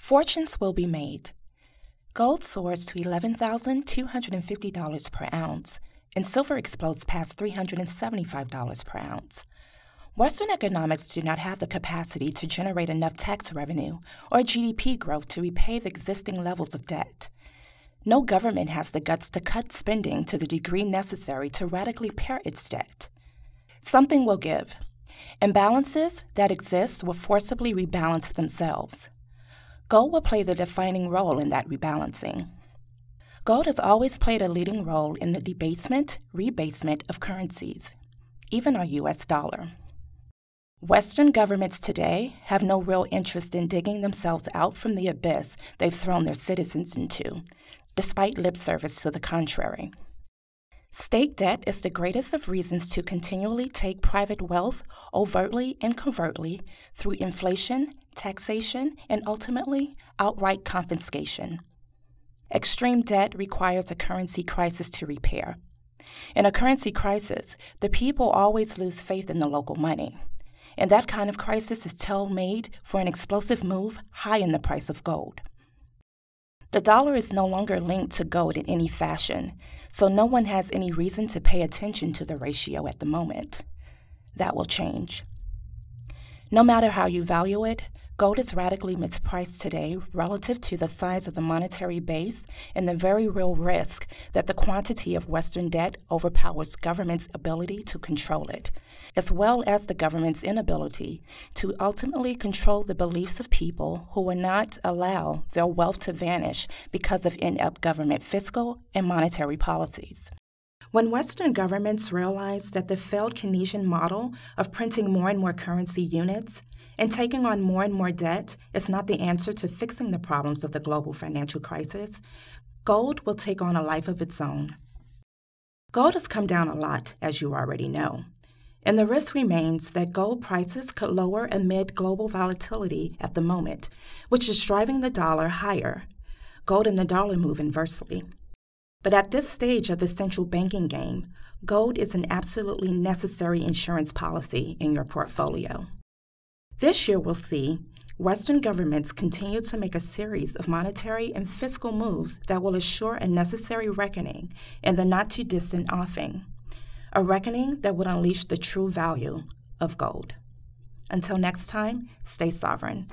Fortunes will be made. Gold soars to $11,250 per ounce, and silver explodes past $375 per ounce. Western economics do not have the capacity to generate enough tax revenue or GDP growth to repay the existing levels of debt. No government has the guts to cut spending to the degree necessary to radically pare its debt. Something will give. Imbalances that exist will forcibly rebalance themselves. Gold will play the defining role in that rebalancing. Gold has always played a leading role in the debasement, rebasement of currencies, even our U.S. dollar. Western governments today have no real interest in digging themselves out from the abyss they've thrown their citizens into, despite lip service to the contrary. State debt is the greatest of reasons to continually take private wealth overtly and covertly through inflation, taxation, and ultimately outright confiscation. Extreme debt requires a currency crisis to repair. In a currency crisis, the people always lose faith in the local money. And that kind of crisis is tailor-made for an explosive move high in the price of gold. The dollar is no longer linked to gold in any fashion, so no one has any reason to pay attention to the ratio at the moment. That will change. No matter how you value it, gold is radically mispriced today relative to the size of the monetary base and the very real risk that the quantity of Western debt overpowers government's ability to control it, as well as the government's inability to ultimately control the beliefs of people who will not allow their wealth to vanish because of inept government fiscal and monetary policies. When Western governments realized that the failed Keynesian model of printing more and more currency units and taking on more and more debt is not the answer to fixing the problems of the global financial crisis, gold will take on a life of its own. Gold has come down a lot, as you already know, and the risk remains that gold prices could lower amid global volatility at the moment, which is driving the dollar higher. Gold and the dollar move inversely. But at this stage of the central banking game, gold is an absolutely necessary insurance policy in your portfolio. This year we'll see Western governments continue to make a series of monetary and fiscal moves that will assure a necessary reckoning in the not-too-distant offing, a reckoning that would unleash the true value of gold. Until next time, stay sovereign.